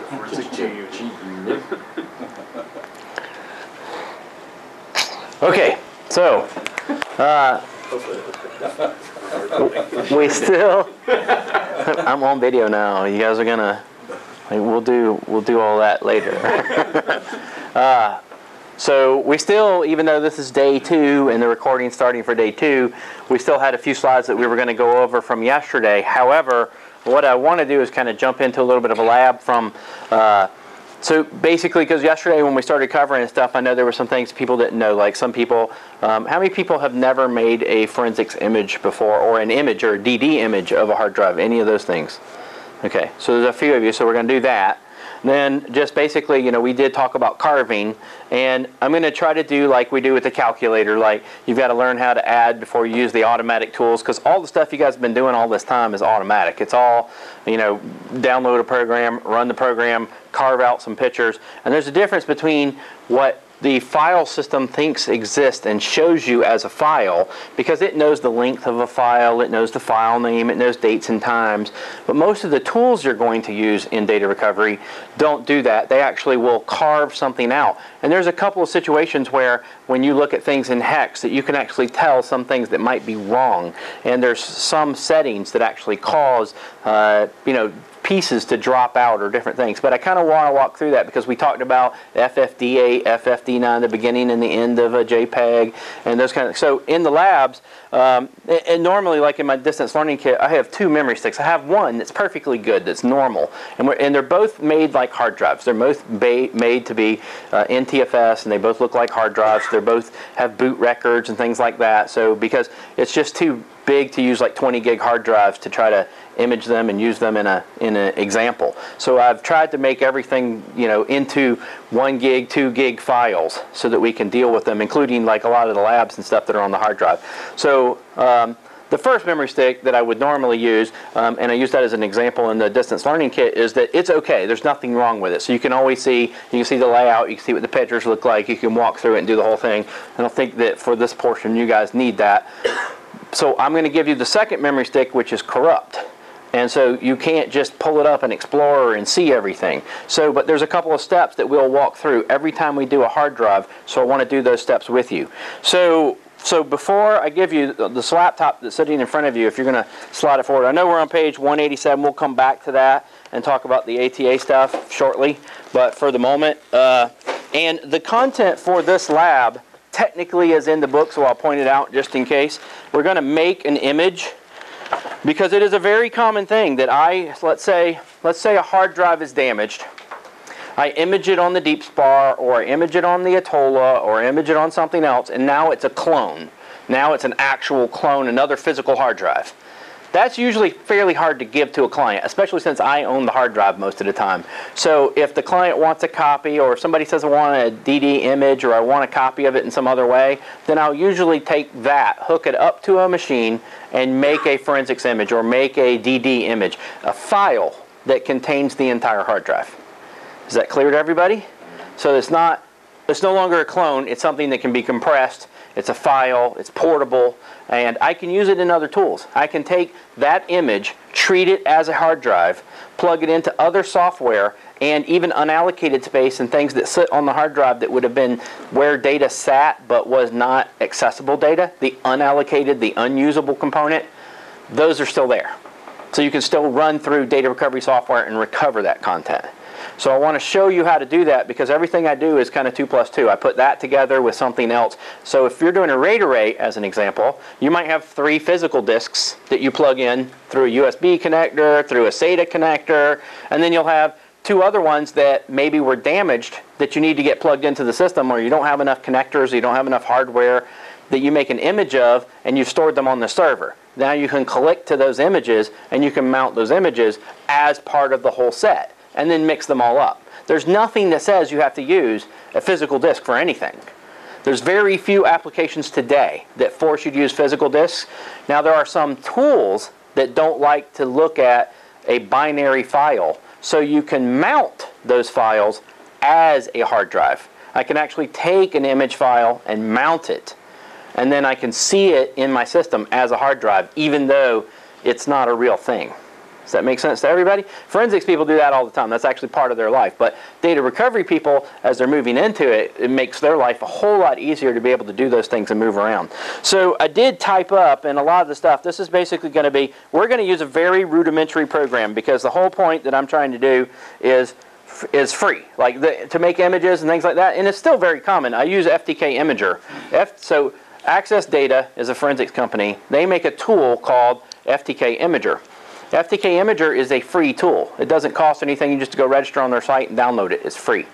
forensic change. Okay, so we still. I'm on video now. You guys are gonna. We'll do all that later. So we still, even though this is day 2 and the recording starting for day 2, we still had a few slides that we were going to go over from yesterday. However, what I want to do is kind of jump into a little bit of a lab from. So basically, because yesterday when we started covering stuff, I know there were some things people didn't know. Like some people, how many people have never made a forensics image before, or an image or a DD image of a hard drive? Any of those things? Okay, so there's a few of you, so we're going to do that. Then just basically, you know, we did talk about carving, and I'm going to try to do like we do with the calculator. Like you've got to learn how to add before you use the automatic tools, because all the stuff you guys have been doing all this time is automatic. It's all, you know, download a program, run the program, carve out some pictures, and there's a difference between what the file system thinks exists and shows you as a file, because it knows the length of a file, it knows the file name, it knows dates and times. But most of the tools you're going to use in data recovery don't do that. They actually will carve something out. And there's a couple of situations where when you look at things in hex that you can actually tell some things that might be wrong. And there's some settings that actually cause, you know, pieces to drop out or different things. But I kind of want to walk through that because we talked about FFD8, FFD9, the beginning and the end of a JPEG, and those kind of. So in the labs, and normally, like in my distance learning kit, I have 2 memory sticks. I have one that's perfectly good, that's normal, and they're both made like hard drives. They're both made to be NTFS, and they both look like hard drives. They both have boot records and things like that. So because it's just too big to use like 20 gig hard drives to try to image them and use them in an example. So I've tried to make everything, you know, into 1 gig, 2 gig files so that we can deal with them, including like a lot of the labs and stuff that are on the hard drive. So the first memory stick that I would normally use, and I use that as an example in the distance learning kit, is that it's okay. There's nothing wrong with it. So you can always see, you can see the layout, you can see what the pictures look like, you can walk through it and do the whole thing. I don't think that for this portion you guys need that. So I'm going to give you the second memory stick, which is corrupt. And so you can't just pull it up and explore and see everything. So, but there's a couple of steps that we'll walk through every time we do a hard drive. So I want to do those steps with you. So before I give you this laptop that's sitting in front of you, if you're going to slide it forward, I know we're on page 187. We'll come back to that and talk about the ATA stuff shortly. But for the moment, and the content for this lab technically is in the book, so I'll point it out just in case. We're going to make an image, because it is a very common thing that let's say a hard drive is damaged. I image it on the deep spar, or I image it on the Atola, or I image it on something else, and now it's a clone. Now it's an actual clone, another physical hard drive. That's usually fairly hard to give to a client, especially since I own the hard drive most of the time. So if the client wants a copy, or if somebody says I want a DD image, or I want a copy of it in some other way, then I'll usually take that, hook it up to a machine, and make a forensics image, or make a DD image, a file that contains the entire hard drive. Is that clear to everybody? So it's no longer a clone, it's something that can be compressed. It's a file, it's portable, and I can use it in other tools. I can take that image, treat it as a hard drive, plug it into other software, and even unallocated space and things that sit on the hard drive that would have been where data sat but was not accessible data, the unallocated, the unusable component, those are still there. So you can still run through data recovery software and recover that content. So I want to show you how to do that, because everything I do is kind of 2 plus 2. I put that together with something else. So if you're doing a RAID array, as an example, you might have 3 physical disks that you plug in through a USB connector, through a SATA connector, and then you'll have 2 other ones that maybe were damaged that you need to get plugged into the system, or you don't have enough connectors, or you don't have enough hardware that you make an image of, and you've stored them on the server. Now you can click to those images, and you can mount those images as part of the whole set, and then mix them all up. There's nothing that says you have to use a physical disk for anything. There's very few applications today that force you to use physical disks. Now there are some tools that don't like to look at a binary file, so you can mount those files as a hard drive. I can actually take an image file and mount it, and then I can see it in my system as a hard drive, even though it's not a real thing. Does that make sense to everybody? Forensics people do that all the time. That's actually part of their life. But data recovery people, as they're moving into it, it makes their life a whole lot easier to be able to do those things and move around. So I did type up, and a lot of the stuff, this is basically going to be, we're going to use a very rudimentary program because the whole point that I'm trying to do is free, like to make images and things like that, and it's still very common. I use Ftk Imager. So Access Data is a forensics company. They make a tool called Ftk Imager. Ftk Imager is a free tool. It doesn't cost anything. You just go register on their site and download it. It's free.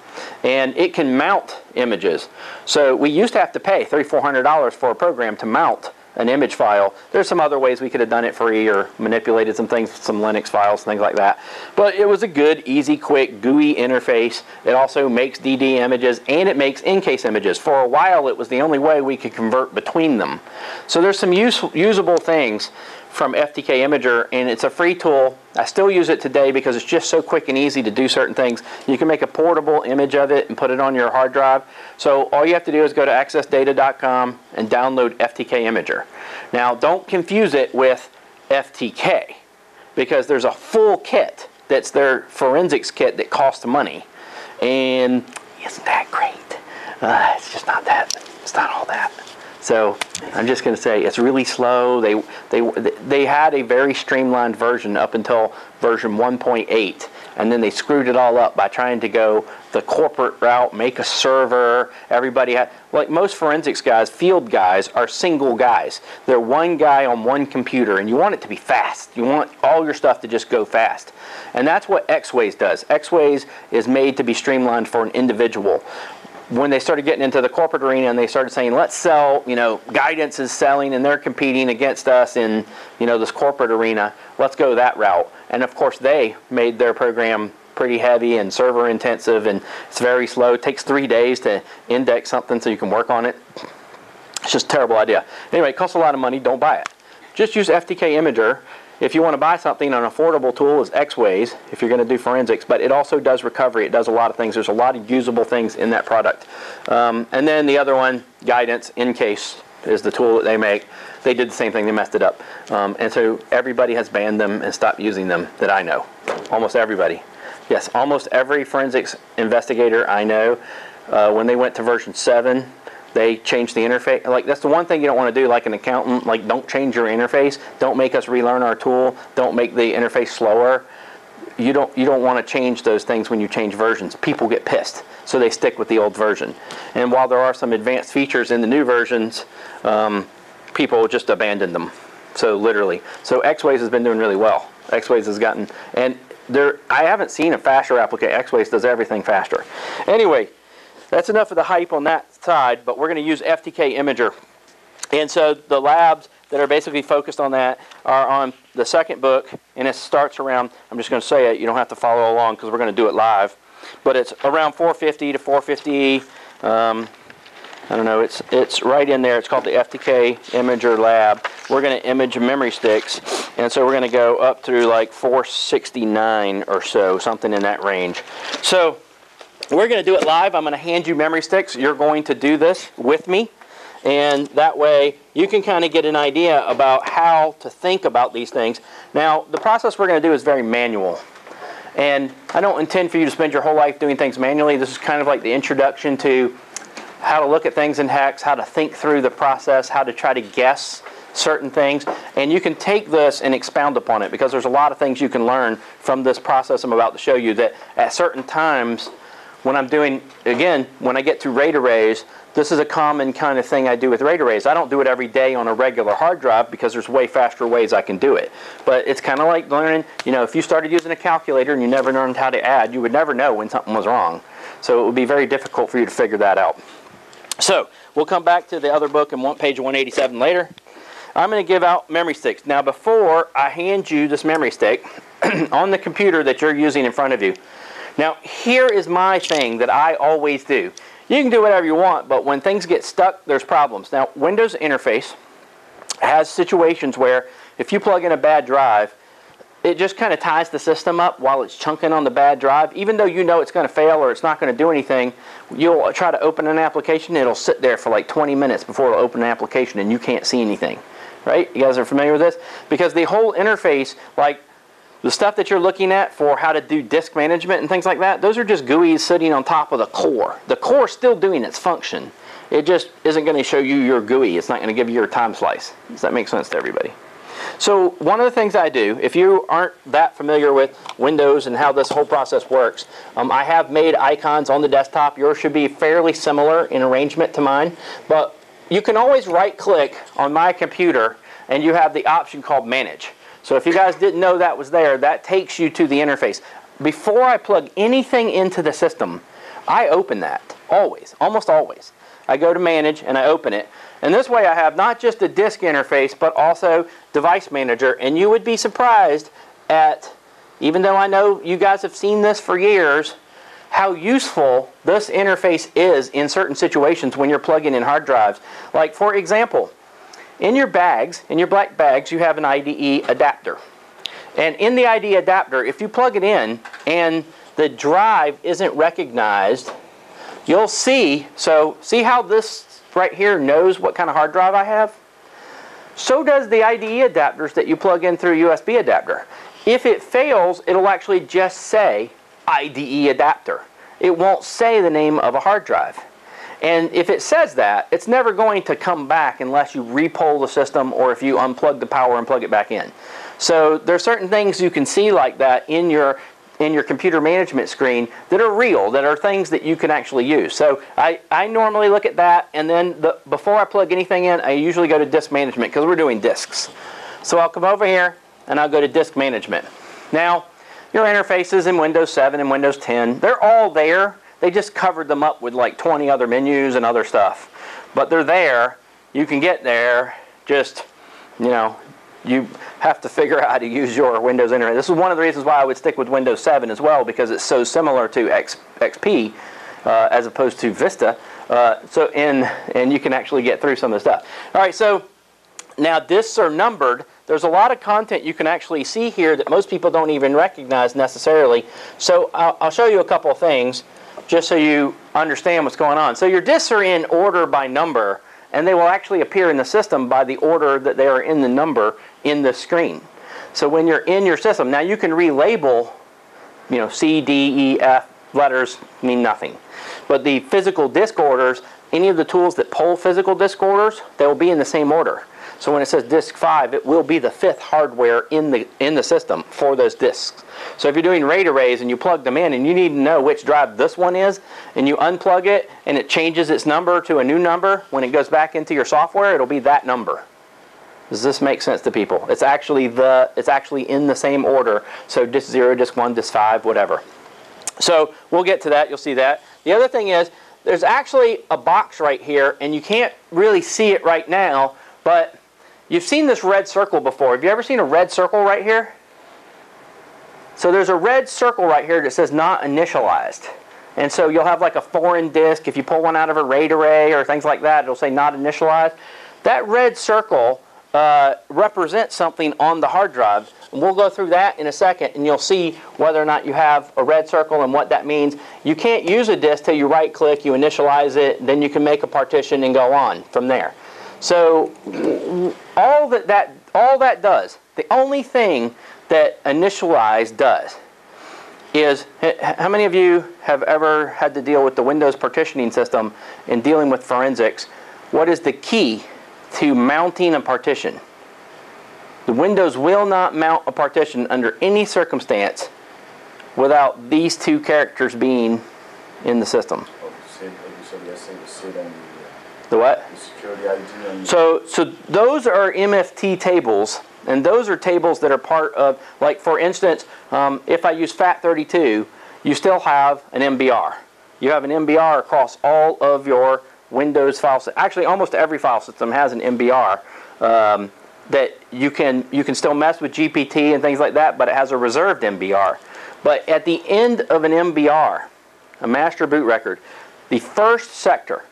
And it can mount images. So we used to have to pay $300–400 for a program to mount an image file. There's some other ways we could have done it free or manipulated some things, some Linux files, things like that. But it was a good, easy, quick, GUI interface. It also makes DD images and it makes in-case images. For a while, it was the only way we could convert between them. So there's some usable things from Ftk Imager, and it's a free tool. I still use it today because it's just so quick and easy to do certain things. You can make a portable image of it and put it on your hard drive. So all you have to do is go to accessdata.com and download Ftk Imager. Now don't confuse it with FTK because there's a full kit that's their forensics kit that costs money. And isn't that great? It's just not that. It's not all that. So I'm just going to say it's really slow. They had a very streamlined version up until version 1.8, and then they screwed it all up by trying to go the corporate route, make a server. Everybody had, like most forensics guys, field guys are single guys. They're one guy on one computer, and you want it to be fast. You want all your stuff to just go fast. And that's what Xways does. Xways is made to be streamlined for an individual. When they started getting into the corporate arena and they started saying, let's sell, Guidance is selling and they're competing against us in, this corporate arena, let's go that route. And of course they made their program pretty heavy and server intensive, and it's very slow. It takes 3 days to index something so you can work on it. It's just a terrible idea. Anyway, it costs a lot of money, don't buy it. Just use Ftk Imager. If you want to buy something, an affordable tool is Xways if you're going to do forensics, but it also does recovery. It does a lot of things. There's a lot of usable things in that product. And then the other one, Guidance, In-Case, is the tool that they make. They did the same thing. They messed it up. And so everybody has banned them and stopped using them that I know. Almost everybody. Yes, almost every forensics investigator I know, when they went to version 7, they changed the interface. Like, that's the one thing you don't want to do, like an accountant. Like, don't change your interface. Don't make us relearn our tool. Don't make the interface slower. You don't want to change those things when you change versions. People get pissed, so they stick with the old version. And while there are some advanced features in the new versions, people just abandon them. So literally. So Xways has been doing really well. Xways has gotten, and I haven't seen a faster application. Xways does everything faster. Anyway, that's enough of the hype on that side, but we're going to use Ftk Imager. And so the labs that are basically focused on that are on the second book, and it starts around, I'm just going to say it, you don't have to follow along because we're going to do it live, but it's around 450 to 450, I don't know, it's right in there. It's called the Ftk Imager Lab. We're going to image memory sticks, and so we're going to go up through like 469 or so, something in that range. So we're going to do it live. I'm going to hand you memory sticks. You're going to do this with me, and that way you can kind of get an idea about how to think about these things. Now, the process we're going to do is very manual, and I don't intend for you to spend your whole life doing things manually. This is kind of like the introduction to how to look at things in hex, how to think through the process, how to try to guess certain things, and you can take this and expound upon it because there's a lot of things you can learn from this process I'm about to show you that at certain times when I'm doing, again, when I get to RAID arrays, this is a common kind of thing I do with RAID arrays. I don't do it every day on a regular hard drive because there's way faster ways I can do it. But it's kind of like learning, if you started using a calculator and you never learned how to add, you would never know when something was wrong. So it would be very difficult for you to figure that out. So we'll come back to the other book and page 187 later. I'm going to give out memory sticks. Now before I hand you this memory stick on the computer that you're using in front of you, now, here is my thing that I always do. You can do whatever you want, but when things get stuck, there's problems. Now, Windows interface has situations where if you plug in a bad drive, it just kind of ties the system up while it's chunking on the bad drive. Even though you know it's going to fail or it's not going to do anything, you'll try to open an application, it'll sit there for like 20 minutes before it'll open an application and you can't see anything. Right? You guys are familiar with this? Because the whole interface, like, The stuff that you're looking at for how to do disk management and things like that, those are just GUIs sitting on top of the core. The core is still doing its function. It just isn't going to show you your GUI. It's not going to give you your time slice. Does that make sense to everybody? So one of the things I do, if you aren't that familiar with Windows and how this whole process works, I have made icons on the desktop. Yours should be fairly similar in arrangement to mine. But you can always right-click on my computer and you have the option called Manage. So if you guys didn't know that was there, that takes you to the interface. Before I plug anything into the system, I open that, always, almost always. I go to Manage and I open it. And this way I have not just a disk interface, but also Device Manager. And you would be surprised at, even though I know you guys have seen this for years, how useful this interface is in certain situations when you're plugging in hard drives. Like for example, in your bags, in your black bags, you have an IDE adapter. And in the IDE adapter, if you plug it in and the drive isn't recognized, you'll see, so see how this right here knows what kind of hard drive I have? So does the IDE adapters that you plug in through a USB adapter. If it fails, it'll actually just say IDE adapter. It won't say the name of a hard drive. And if it says that, it's never going to come back unless you repol the system or if you unplug the power and plug it back in. So there are certain things you can see like that in your computer management screen that are real, that are things that you can actually use. So I normally look at that, and then before I plug anything in, I usually go to disk management because we're doing disks. So I'll come over here and I'll go to disk management. Now, your interfaces in Windows 7 and Windows 10, they're all there. They just covered them up with like 20 other menus and other stuff. But they're there. You can get there. Just, you know, you have to figure out how to use your Windows interface. This is one of the reasons why I would stick with Windows 7 as well, because it's so similar to XP as opposed to Vista. And you can actually get through some of the stuff. All right, so now disks are numbered. There's a lot of content you can actually see here that most people don't even recognize necessarily. So I'll show you a couple of things just so you understand what's going on. So your disks are in order by number, and they will actually appear in the system by the order that they are in the number in the screen. So when you're in your system, now you can relabel, you know, C, D, E, F, letters mean nothing. But the physical disk orders, any of the tools that pull physical disk orders, they will be in the same order. So when it says disk 5, it will be the 5th hardware in the system for those disks. So if you're doing RAID arrays and you plug them in and you need to know which drive this one is, and you unplug it and it changes its number to a new number, when it goes back into your software, it'll be that number. Does this make sense to people? It's actually in the same order. So disk 0, disk 1, disk 5, whatever. So we'll get to that. You'll see that. The other thing is there's actually a box right here, and you can't really see it right now, but you've seen this red circle before. Have you ever seen a red circle right here? So there's a red circle right here that says not initialized. And so you'll have like a foreign disk. If you pull one out of a RAID array or things like that, it'll say not initialized. That red circle represents something on the hard drive. And we'll go through that in a second, and you'll see whether or not you have a red circle and what that means. You can't use a disk till you right-click, you initialize it, then you can make a partition and go on from there. So all that does, the only thing that Initialize does is, how many of you have ever had to deal with the Windows partitioning system in dealing with forensics? What is the key to mounting a partition? The Windows will not mount a partition under any circumstance without these two characters being in the system. The what? The security ID. So those are MFT tables, and those are tables that are part of, like for instance, if I use FAT32, you still have an MBR. You have an MBR across all of your Windows file system. Actually, almost every file system has an MBR that you can still mess with GPT and things like that, but it has a reserved MBR. But at the end of an MBR, a master boot record, the first sector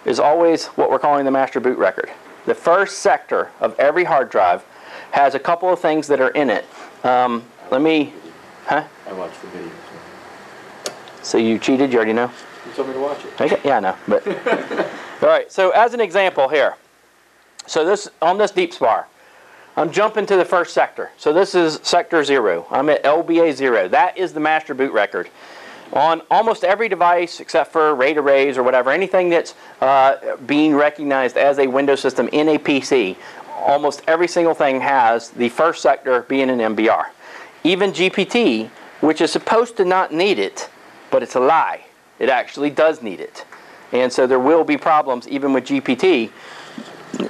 is always what we're calling the master boot record. The first sector of every hard drive has a couple of things that are in it. I watched the video. So you cheated? You already know? You told me to watch it. Okay. Yeah, I know. But all right. So as an example here, so this on this deep spar, I'm jumping to the first sector. So this is sector 0. I'm at LBA 0. That is the master boot record. On almost every device except for RAID arrays or whatever, anything that's being recognized as a Windows system in a PC, almost every single thing has the first sector being an MBR. Even GPT, which is supposed to not need it, but it's a lie. It actually does need it. And so there will be problems even with GPT.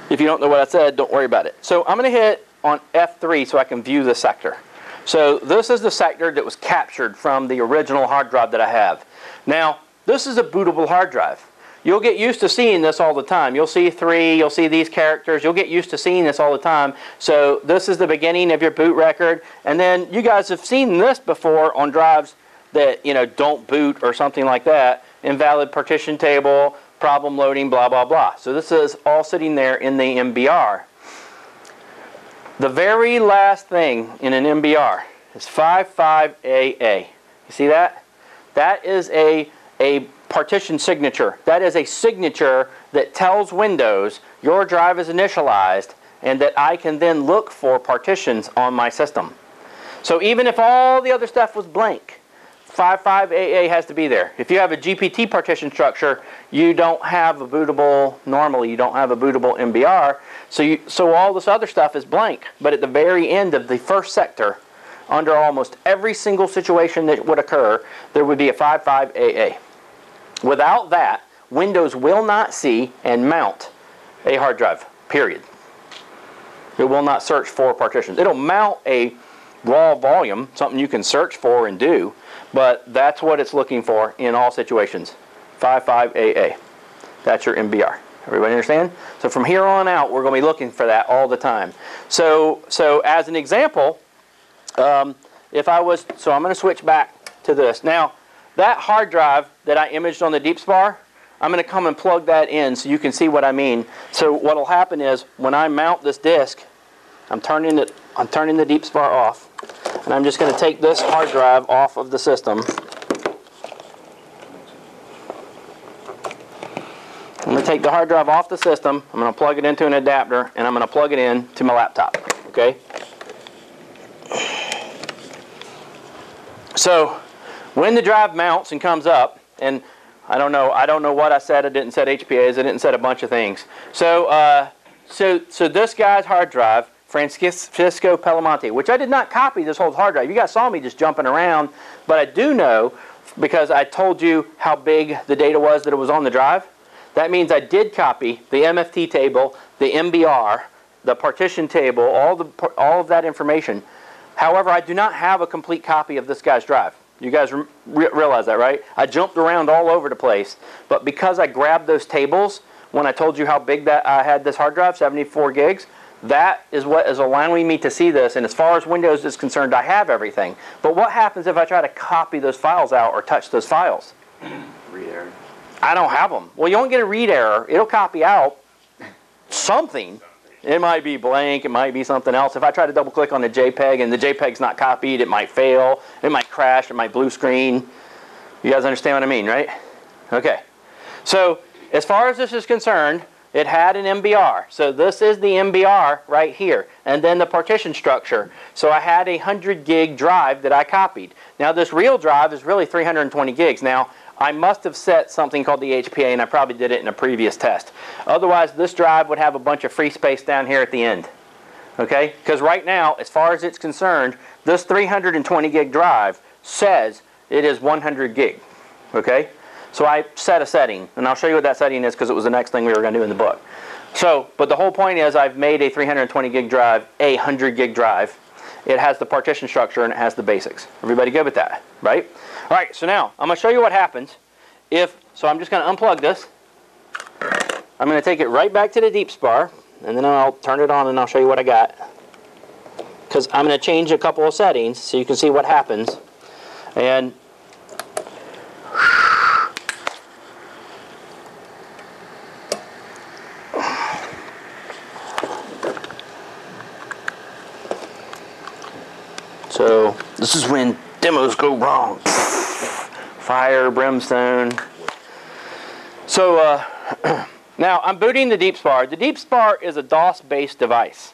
If you don't know what I said, don't worry about it. So I'm going to hit on F3 so I can view the sector. So this is the sector that was captured from the original hard drive that I have. Now, this is a bootable hard drive. You'll get used to seeing this all the time. You'll see 3, you'll see these characters, you'll get used to seeing this all the time. So this is the beginning of your boot record. And then you guys have seen this before on drives that, you know, don't boot or something like that. Invalid partition table, problem loading, blah, blah, blah. So this is all sitting there in the MBR. The very last thing in an MBR is 55AA. You see that? That is a partition signature. That is a signature that tells Windows your drive is initialized and that I can then look for partitions on my system. So even if all the other stuff was blank, 55AA has to be there. If you have a GPT partition structure, you don't have a bootable, normally you don't have a bootable MBR, so all this other stuff is blank. But at the very end of the first sector, under almost every single situation that would occur, there would be a 55AA. Without that, Windows will not see and mount a hard drive, period. It will not search for partitions. It'll mount a raw volume, something you can search for and do, but that's what it's looking for in all situations. 55AA. That's your MBR. Everybody understand? So from here on out, we're going to be looking for that all the time. So as an example, if I was, so I'm going to switch back to this. Now, that hard drive that I imaged on the DeepSpar, I'm going to come and plug that in so you can see what I mean. So what will happen is when I mount this disk, I'm turning the DeepSpar off, and I'm just going to take this hard drive off of the system. I'm going to take the hard drive off the system, I'm going to plug it into an adapter, and I'm going to plug it in to my laptop. Okay? So when the drive mounts and comes up, and I don't know what I said. I didn't set HPAs. I didn't set a bunch of things. So so this guy's hard drive, Francisco Pelamonte, which I did not copy this whole hard drive. You guys saw me just jumping around, but I do know, because I told you how big the data was that it was on the drive. That means I did copy the MFT table, the MBR, the partition table, all of that information. However, I do not have a complete copy of this guy's drive. You guys realize that, right? I jumped around all over the place, but because I grabbed those tables when I told you how big that I had this hard drive, 74 gigs, that is what is allowing me to see this. And as far as Windows is concerned, I have everything. But what happens if I try to copy those files out or touch those files? Read error. I don't have them. Well, you won't get a read error. It'll copy out something. It might be blank. It might be something else. If I try to double click on the JPEG and the JPEG's not copied, it might fail. It might crash. It might blue screen. You guys understand what I mean, right? Okay. So as far as this is concerned, it had an MBR. So this is the MBR right here. And then the partition structure. So I had a 100 gig drive that I copied. Now this real drive is really 320 gigs. Now I must have set something called the HPA, and I probably did it in a previous test. Otherwise, this drive would have a bunch of free space down here at the end. Okay? Because right now, as far as it's concerned, this 320 gig drive says it is 100 gig. Okay? So I set a setting, and I'll show you what that setting is because it was the next thing we were going to do in the book. So, but the whole point is I've made a 320 gig drive a 100 gig drive. It has the partition structure and it has the basics. Everybody good with that, right? All right, so now I'm going to show you what happens if, so I'm just going to unplug this. I'm going to take it right back to the DeepSpar, and then I'll turn it on and I'll show you what I got. Because I'm going to change a couple of settings so you can see what happens. And so this is when demos go wrong. Fire, brimstone. So now I'm booting the DeepSpar. The DeepSpar is a DOS-based device.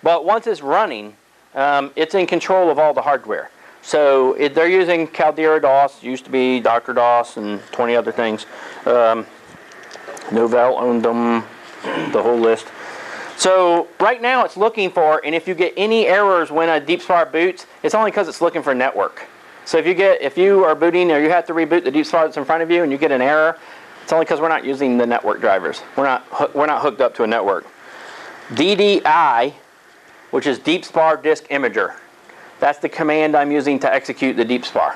But once it's running, it's in control of all the hardware. So they're using Caldera DOS, used to be Dr. DOS and 20 other things. Novell owned them, the whole list. So right now it's looking for, and if you get any errors when a DeepSpar boots, it's only because it's looking for network. So if you are booting or you have to reboot the DeepSpar that's in front of you and you get an error, it's only because we're not using the network drivers. We're not hooked up to a network. DDI, which is DeepSpar Disk Imager. That's the command I'm using to execute the DeepSpar.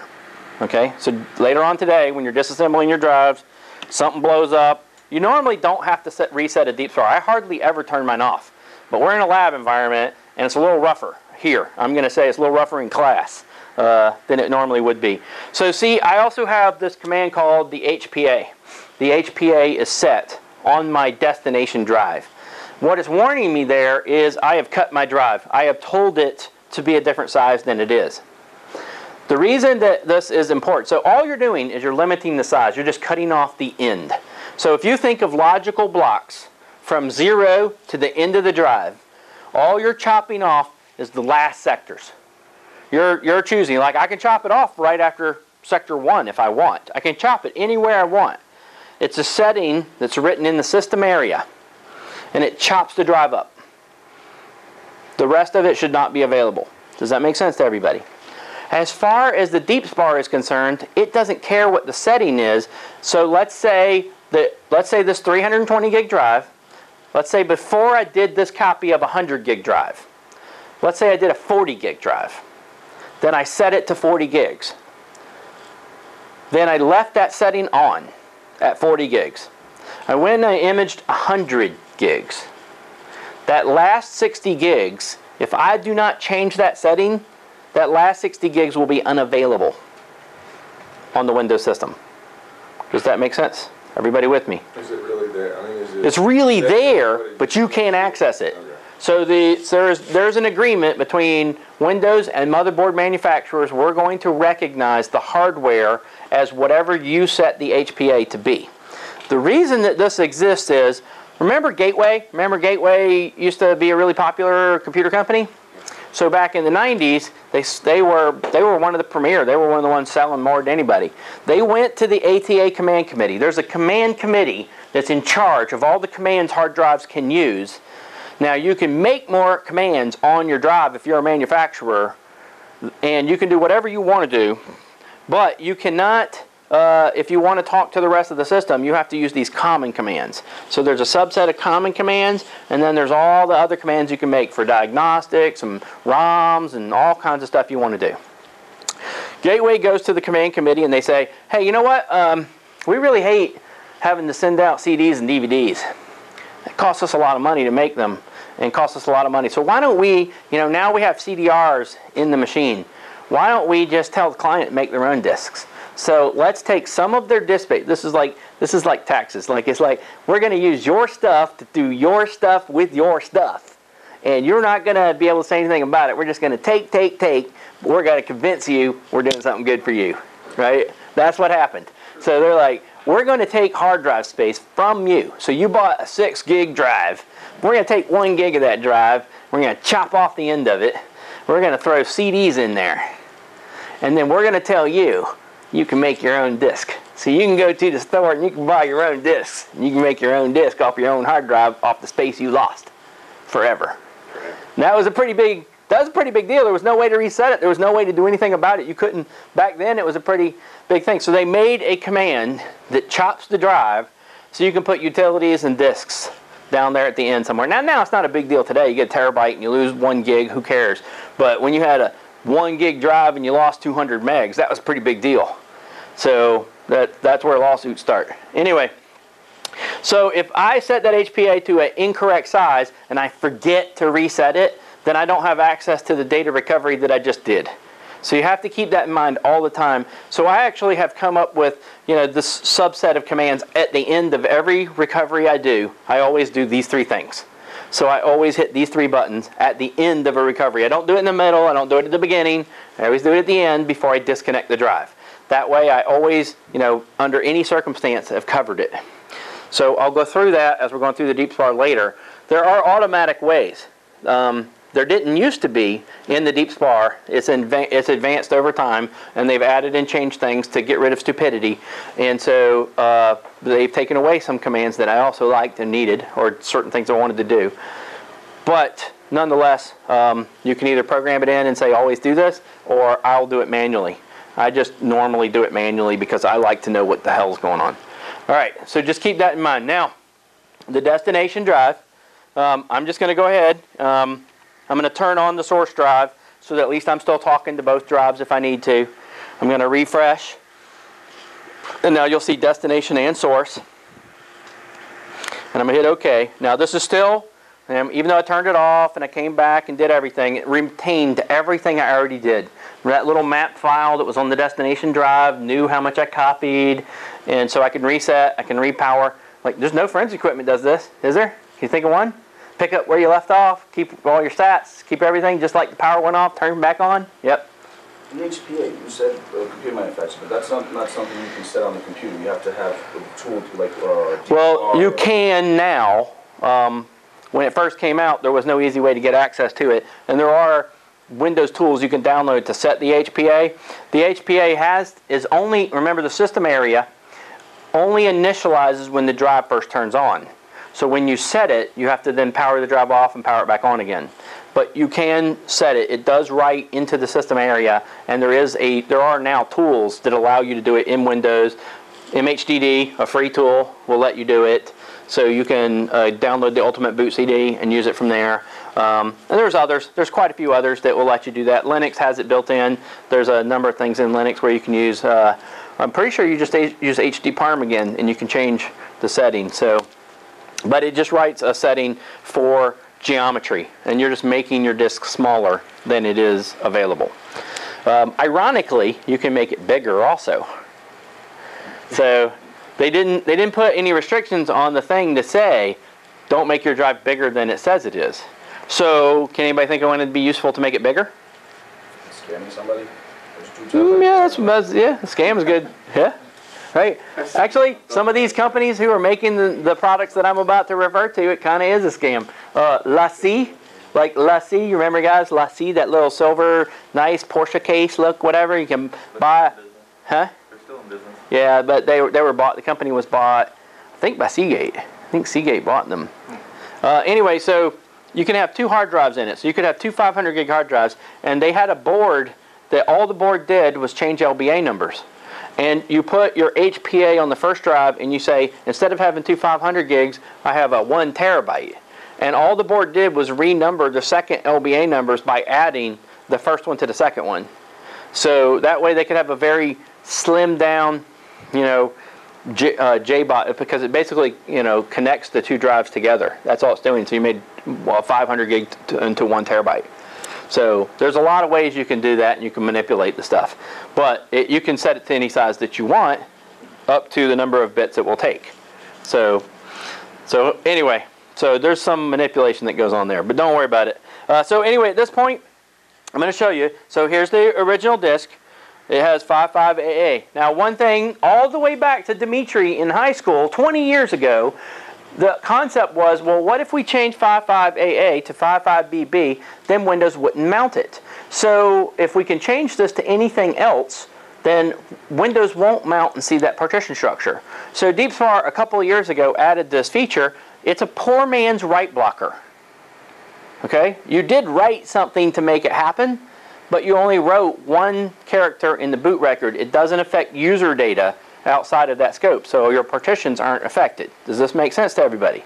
Okay, so later on today, when you're disassembling your drives, something blows up, you normally don't have to reset a DeepSpar. I hardly ever turn mine off. But we're in a lab environment, and it's a little rougher here. I'm going to say it's a little rougher in class than it normally would be. So see, I also have this command called the HPA. The HPA is set on my destination drive. What it's warning me there is I have cut my drive. I have told it to be a different size than it is. The reason that this is important, so all you're doing is you're limiting the size. You're just cutting off the end. So if you think of logical blocks from 0 to the end of the drive, all you're chopping off is the last sectors. You're choosing, like I can chop it off right after sector 1 if I want. I can chop it anywhere I want. It's a setting that's written in the system area, and it chops the drive up. The rest of it should not be available. Does that make sense to everybody? As far as the DeepSpar is concerned, it doesn't care what the setting is. So let's say this 320 gig drive, let's say before I did this copy of a 100 gig drive, let's say I did a 40 gig drive. Then I set it to 40 gigs. Then I left that setting on at 40 gigs. I went and I imaged 100 gigs. That last 60 gigs, if I do not change that setting, that last 60 gigs will be unavailable on the Windows system. Does that make sense? Everybody with me? Is it really there? I mean, it's really there, but you can't access it. Okay. So there's an agreement between Windows and motherboard manufacturers. We're going to recognize the hardware as whatever you set the HPA to be. The reason that this exists is, remember Gateway? Remember Gateway used to be a really popular computer company? So back in the 90s, they were one of the premier. They were one of the ones selling more than anybody. They went to the ATA command committee. There's a command committee that's in charge of all the commands hard drives can use. Now you can make more commands on your drive if you're a manufacturer, and you can do whatever you want to do, but you cannot, if you want to talk to the rest of the system, you have to use these common commands. So there's a subset of common commands, and then there's all the other commands you can make for diagnostics and ROMs and all kinds of stuff you want to do. Gateway goes to the command committee and they say, hey, you know what? We really hate having to send out CDs and DVDs. It costs us a lot of money to make them, and costs us a lot of money. So why don't we, now we have CDRs in the machine. Why don't we just tell the client to make their own disks? So let's take some of their disk space. This is like taxes. It's like we're going to use your stuff to do your stuff with your stuff, and you're not going to be able to say anything about it. We're just going to take. But we're going to convince you we're doing something good for you, right? That's what happened. So they're like, we're going to take hard drive space from you. So you bought a 6 gig drive. We're going to take 1 gig of that drive. We're going to chop off the end of it. We're going to throw CDs in there, and then we're going to tell you you can make your own disk. So you can go to the store and you can buy your own disks. You can make your own disk off your own hard drive off the space you lost forever. And that was a pretty big deal. There was no way to reset it. There was no way to do anything about it. You couldn't, back then it was a pretty big thing. So they made a command that chops the drive so you can put utilities and disks down there at the end somewhere. Now it's not a big deal today. You get a terabyte and you lose 1 gig, who cares? But when you had a 1 gig drive and you lost 200 megs, that was a pretty big deal. So that's where lawsuits start. Anyway, so if I set that HPA to an incorrect size and I forget to reset it, then I don't have access to the data recovery that I just did. So you have to keep that in mind all the time. So I actually have come up with, this subset of commands at the end of every recovery I do. I always do these 3 things. So I always hit these 3 buttons at the end of a recovery. I don't do it in the middle. I don't do it at the beginning. I always do it at the end before I disconnect the drive. That way I always, under any circumstance, have covered it. So I'll go through that as we're going through the DeepSpar later. There are automatic ways. there didn't used to be in the deep spar. It's advanced over time, and they've added and changed things to get rid of stupidity. And so they've taken away some commands that I also liked and needed, or certain things I wanted to do. But nonetheless, you can either program it in and say always do this, or I'll do it manually. I just normally do it manually because I like to know what the hell's going on. All right, so just keep that in mind. Now, the destination drive, I'm just going to go ahead. I'm going to turn on the source drive so that at least I'm still talking to both drives if I need to. I'm going to refresh. And now you'll see destination and source. And I'm going to hit OK. Now this is still, even though I turned it off and I came back and did everything, it retained everything I already did. That little map file that was on the destination drive knew how much I copied. And so I can reset, I can repower. Like, there's no forensic equipment does this, is there? Can you think of one? Pick up where you left off, keep all your stats, keep everything just like the power went off, turn back on. Yep. In HPA, you said computer manufacturer, but that's not something you can set on the computer. You have to have a tool to like. Well, you can now. When it first came out, there was no easy way to get access to it, and there are Windows tools you can download to set the HPA. The HPA is only, remember, the system area only initializes when the drive first turns on. So when you set it, you have to then power the drive off and power it back on again. But you can set it. It does write into the system area, and there are now tools that allow you to do it in Windows. MHDD, a free tool, will let you do it. So you can download the Ultimate Boot CD and use it from there. And there's others. There's quite a few others that will let you do that. Linux has it built in. There's a number of things in Linux where you can use. I'm pretty sure you just use HD Parm again, and you can change the setting. So, but it just writes a setting for geometry, and you're just making your disk smaller than it is available. Ironically, you can make it bigger also. So they didn't put any restrictions on the thing to say don't make your drive bigger than it says it is. So can anybody think it would be useful to make it bigger? Scamming somebody? Yeah, yeah, scam is good. Yeah, right. Actually, some of these companies who are making the products that I'm about to refer to, it kind of is a scam. Lassie, like Lassie, you remember guys? Lassie, that little silver, nice Porsche case look, whatever you can buy. Huh? They're still in business. Yeah, but they were bought. The company was bought, I think, by Seagate. I think Seagate bought them. Anyway, so you can have two hard drives in it. So you could have two 500 gig hard drives, and they had a board that all the board did was change LBA numbers. And you put your HPA on the first drive, and you say, instead of having two 500 gigs, I have a 1 terabyte. And all the board did was renumber the second LBA numbers by adding the first one to the second one. So that way they could have a very slimmed down, you know, JBOT, because it basically, you know, connects the two drives together. That's all it's doing. So you made 500 gig into 1 terabyte. So there's a lot of ways you can do that, and you can manipulate the stuff. But you can set it to any size that you want, up to the number of bits it will take. So anyway, so there's some manipulation that goes on there, but don't worry about it. So anyway, at this point, I'm going to show you. So here's the original disk. It has 55AA. Now, one thing, all the way back to Dimitri in high school 20 years ago, the concept was, well, what if we change 55AA to 55BB, then Windows wouldn't mount it. So if we can change this to anything else, then Windows won't mount and see that partition structure. So DeepSpar a couple of years ago added this feature. It's a poor man's write blocker. Okay? You did write something to make it happen, but you only wrote one character in the boot record. It doesn't affect user data outside of that scope, so your partitions aren't affected. Does this make sense to everybody?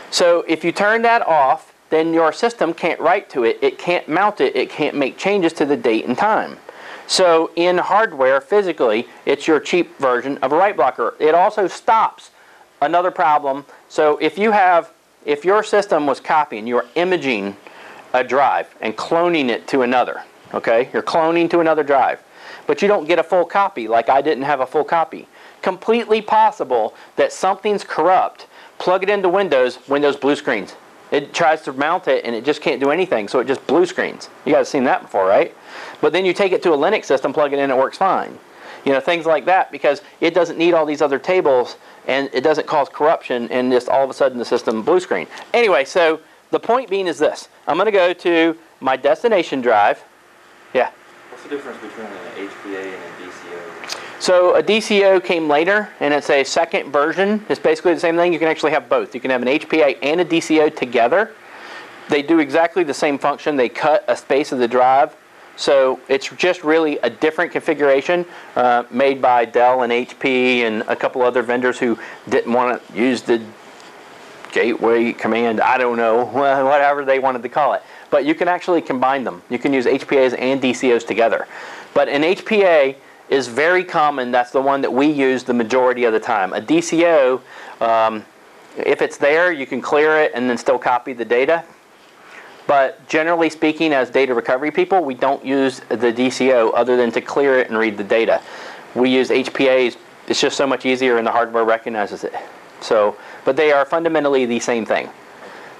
So if you turn that off, then your system can't write to it, it can't mount it, it can't make changes to the date and time. So in hardware, physically, it's your cheap version of a write blocker. It also stops another problem. So if your system was copying, you were imaging a drive and cloning it to another, okay? You're cloning to another drive, but you don't get a full copy, like I didn't have a full copy. Completely possible that something's corrupt. Plug it into Windows, Windows blue screens. It tries to mount it and it just can't do anything, so it just blue screens. You guys have seen that before, right? But then you take it to a Linux system, plug it in, it works fine. You know, things like that, because it doesn't need all these other tables and it doesn't cause corruption, and just all of a sudden the system blue screen. Anyway, so the point being is this. I'm going to go to my destination drive. Yeah. What's the difference between an HPA and a DCO? So a DCO came later, and it's a second version. It's basically the same thing. You can actually have both. You can have an HPA and a DCO together. They do exactly the same function. They cut a space of the drive. So it's just really a different configuration made by Dell and HP and a couple other vendors who didn't want to use the gateway command, I don't know, whatever they wanted to call it. But you can actually combine them. You can use HPAs and DCOs together. But an HPA is very common. That's the one that we use the majority of the time. A DCO, if it's there, you can clear it and then still copy the data. But generally speaking, as data recovery people, we don't use the DCO other than to clear it and read the data. We use HPAs. It's just so much easier and the hardware recognizes it. So, but they are fundamentally the same thing.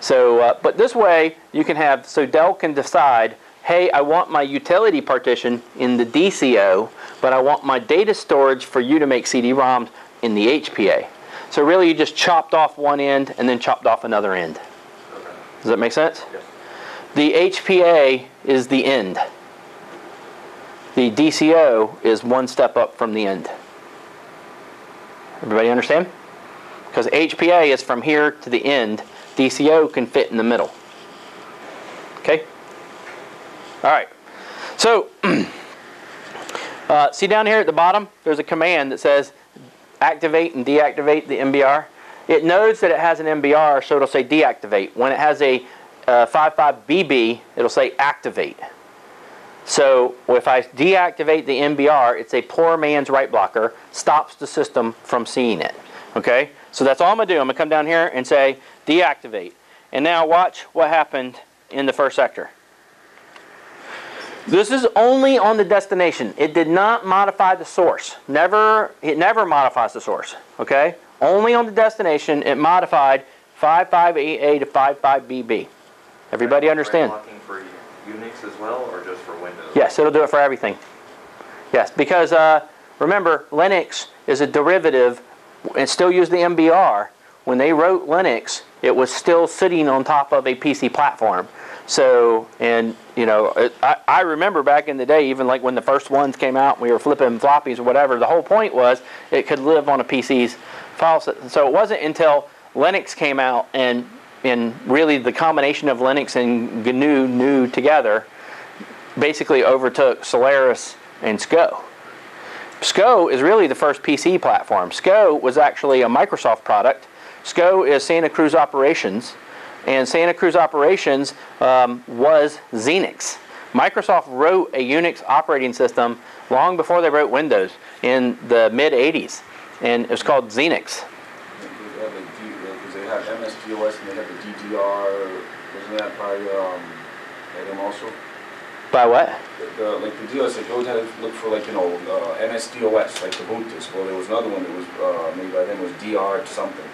So, but this way you can have, so Dell can decide, hey, I want my utility partition in the DCO, but I want my data storage for you to make CD-ROMs in the HPA. So really you just chopped off one end and then chopped off another end. Okay. Does that make sense? Yes. The HPA is the end. The DCO is one step up from the end. Everybody understand? Because HPA is from here to the end. DCO can fit in the middle. Okay? All right. So, see down here at the bottom, there's a command that says activate and deactivate the MBR. It knows that it has an MBR, so it'll say deactivate. When it has a 55BB, it'll say activate. So if I deactivate the MBR, it's a poor man's write blocker, stops the system from seeing it. Okay? So that's all I'm going to do. I'm going to come down here and say deactivate. And now watch what happened in the first sector. This is only on the destination. It did not modify the source. It never modifies the source. Okay? Only on the destination it modified 55AA to 55BB. Everybody understand? Blocking for Unix as well, or just for Windows? Yes, it'll do it for everything. Yes, because remember, Linux is a derivative and still use the MBR. When they wrote Linux, it was still sitting on top of a PC platform. So, and you know, I remember back in the day, even like when the first ones came out, we were flipping floppies or whatever, the whole point was it could live on a PC's file system. So it wasn't until Linux came out and really the combination of Linux and GNU together basically overtook Solaris and SCO. SCO is really the first PC platform. SCO was actually a Microsoft product. SCO is Santa Cruz Operations, and Santa Cruz Operations was Xenix. Microsoft wrote a Unix operating system long before they wrote Windows in the mid-'80s, and it was called Xenix. They had MS-DOS and they had the DDR, wasn't that by them also? By what? Like the DOS, like you always had to look for like, you know, MS-DOS, like the boot disk. Well, there was another one that was made by them, it was DR something.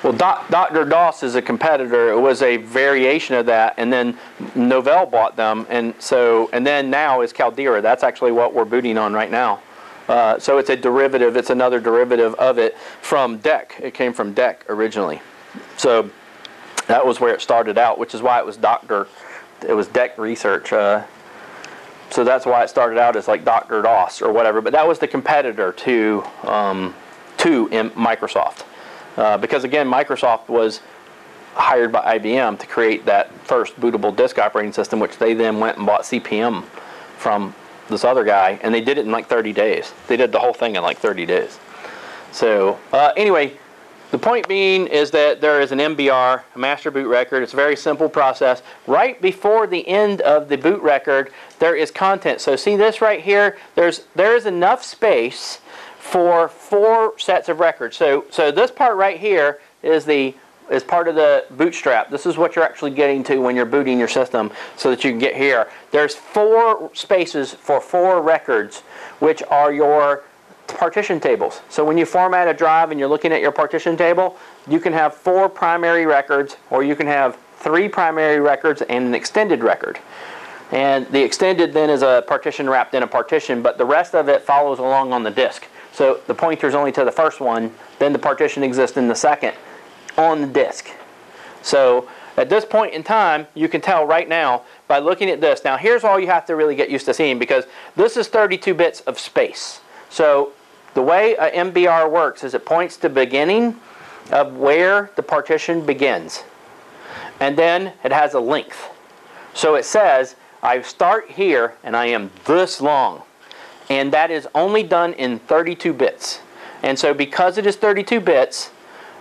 Well, Dr. DOS is a competitor. It was a variation of that, and then Novell bought them, and then now is Caldera. That's actually what we're booting on right now. So it's a derivative. It's another derivative of it from DEC. It came from DEC originally. So that was where it started out, which is why it was it was DEC Research. So that's why it started out as like Dr. DOS or whatever. But that was the competitor to Microsoft. Because again, Microsoft was hired by IBM to create that first bootable disk operating system, which they then went and bought CPM from this other guy, and they did it in like 30 days. They did the whole thing in like 30 days. So anyway, the point being is that there is an MBR, a master boot record. It's a very simple process. Right before the end of the boot record, there is content. So see this right here? There is enough space for 4 sets of records. So this part right here is part of the bootstrap. This is what you're actually getting to when you're booting your system so that you can get here. There's 4 spaces for 4 records, which are your partition tables. So when you format a drive and you're looking at your partition table, you can have 4 primary records, or you can have 3 primary records and an extended record. And the extended then is a partition wrapped in a partition, but the rest of it follows along on the disk. So the pointer's only to the first one, then the partition exists in the second on the disk. So At this point in time, you can tell right now by looking at this. Now here's all you have to really get used to seeing, because this is 32 bits of space. So the way a MBR works is it points to the beginning of where the partition begins. And then it has a length. So it says, I start here and I am this long. And that is only done in 32 bits. And so because it is 32 bits,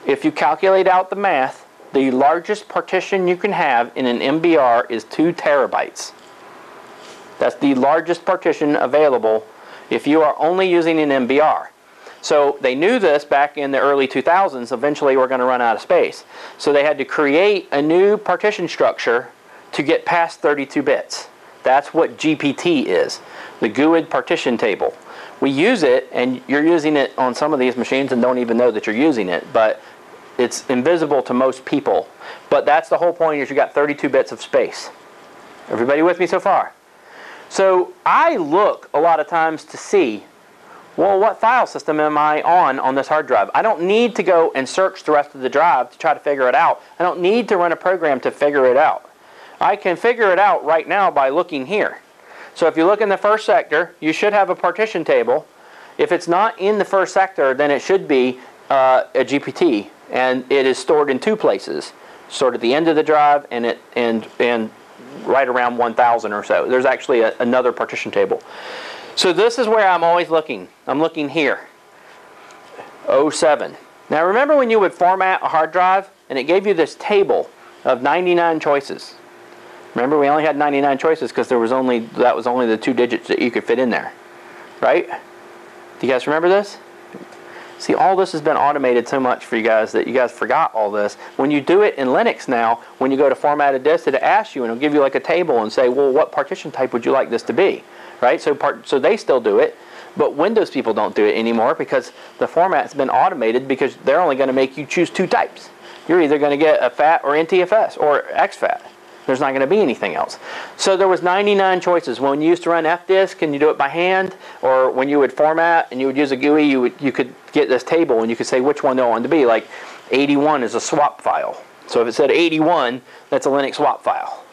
if you calculate out the math, the largest partition you can have in an MBR is 2 terabytes. That's the largest partition available if you are only using an MBR. So they knew this back in the early 2000s. Eventually we're going to run out of space. So they had to create a new partition structure to get past 32 bits. That's what GPT is, the GUID partition table. We use it, and you're using it on some of these machines and don't even know that you're using it, but it's invisible to most people. But that's the whole point, is you got 32 bits of space. Everybody with me so far? So I look a lot of times to see, well, what file system am I on this hard drive? I don't need to go and search the rest of the drive to try to figure it out. I don't need to run a program to figure it out. I can figure it out right now by looking here. So if you look in the first sector, you should have a partition table. If it's not in the first sector, then it should be a GPT, and it is stored in 2 places, stored at the end of the drive and right around 1000 or so. There's actually another partition table. So this is where I'm always looking. I'm looking here, 07. Now remember when you would format a hard drive and it gave you this table of 99 choices? Remember, we only had 99 choices because that was only the 2 digits that you could fit in there, right? Do you guys remember this? See, all this has been automated so much for you guys that you guys forgot all this. When you do it in Linux now, when you go to format a disk, it'll ask you and it'll give you like a table and say, well, what partition type would you like this to be, right? So they still do it, but Windows people don't do it anymore because the format's been automated, because they're only going to make you choose 2 types. You're either going to get a FAT or NTFS or exFAT. There's not going to be anything else. So there was 99 choices. When you used to run fdisk and you do it by hand, or when you would format and you would use a GUI, you could get this table and you could say which one they wanted to be. Like 81 is a swap file. So if it said 81, that's a Linux swap file.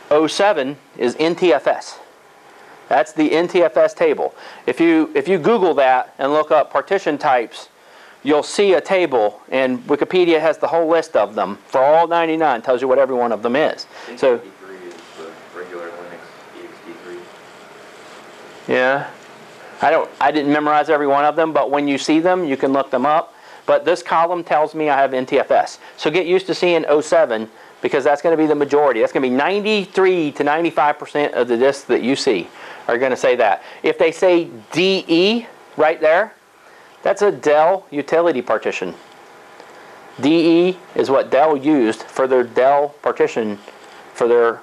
07 is NTFS. That's the NTFS table. If you Google that and look up partition types, you'll see a table, and Wikipedia has the whole list of them for all 99. Tells you what every one of them is. So 63 is the regular Linux ext3. Yeah, I didn't memorize every one of them, but when you see them, you can look them up. But this column tells me I have NTFS. So get used to seeing 07, because that's going to be the majority. That's going to be 93 to 95% of the disks that you see are going to say that. If they say DE right there, that's a Dell utility partition. DE is what Dell used for their Dell partition for their,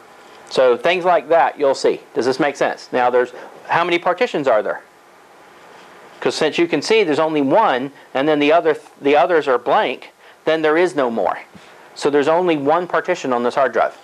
so things like that you'll see. Does this make sense? Now there's, how many partitions are there? Because since you can see there's only one, and then the others are blank, then there is no more. So there's only one partition on this hard drive.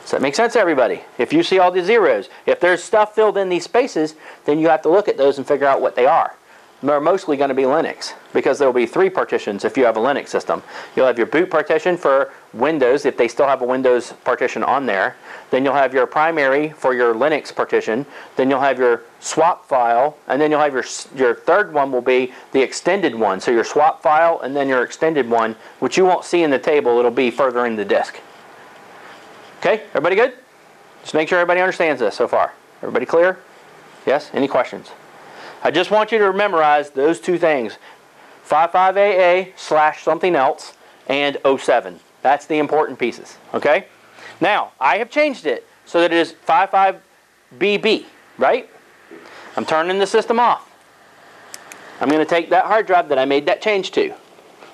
Does that make sense, everybody? If you see all the zeros, if there's stuff filled in these spaces, then you have to look at those and figure out what they are. They're mostly going to be Linux, because there will be 3 partitions if you have a Linux system. You'll have your boot partition for Windows, if they still have a Windows partition on there. Then you'll have your primary for your Linux partition. Then you'll have your swap file, and then you'll have your third one will be the extended one. So your swap file and then your extended one, which you won't see in the table. It'll be further in the disk. Okay, everybody good? Just make sure everybody understands this so far. Everybody clear? Yes? Any questions? I just want you to memorize those 2 things, 55AA / something else and 07. That's the important pieces, okay? Now, I have changed it so that it is 55BB, right? I'm turning the system off. I'm going to take that hard drive that I made that change to.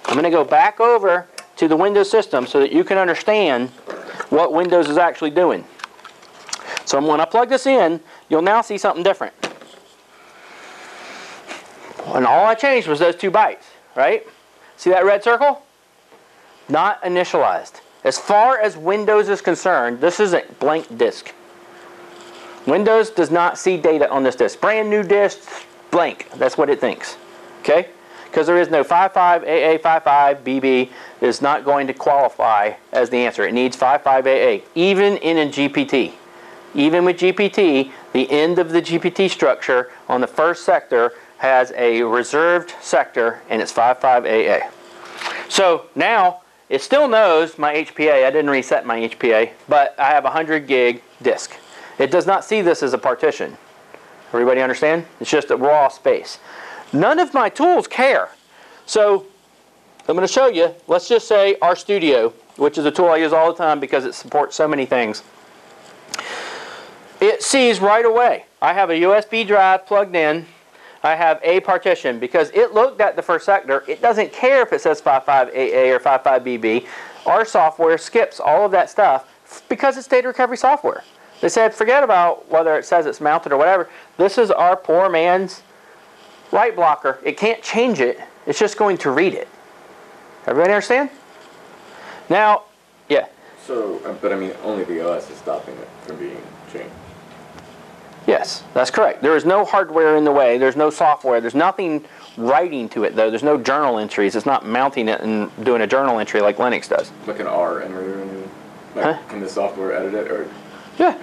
I'm going to go back over to the Windows system so that you can understand what Windows is actually doing. So when I plug this in, you'll now see something different. And all I changed was those 2 bytes, right? See that red circle? Not initialized. As far as Windows is concerned, this is a blank disk. Windows does not see data on this disk. Brand new disk, blank. That's what it thinks. Okay? because there is no 55AA, 55BB is not going to qualify as the answer. It needs 55AA, even in a GPT. Even with GPT, the end of the GPT structure on the first sector has a reserved sector, and it's 55AA. So now, it still knows my HPA. I didn't reset my HPA, but I have a 100 gig disk. It does not see this as a partition. Everybody understand? It's just a raw space. None of my tools care. So I'm going to show you, let's just say RStudio, which is a tool I use all the time because it supports so many things. It sees right away. I have a USB drive plugged in. I have a partition because it looked at the first sector. It doesn't care if it says 55AA or 55BB. Our software skips all of that stuff because it's data recovery software. They said forget about whether it says it's mounted or whatever. This is our poor man's write blocker. It can't change it. It's just going to read it. Everybody understand? Now, yeah. So, but I mean, only the OS is stopping it from being changed. Yes, that's correct. There is no hardware in the way. There's no software. There's nothing writing to it, though. There's no journal entries. It's not mounting it and doing a journal entry like Linux does. Like an R entry or anything? Like, can the software edit it, or? Yeah,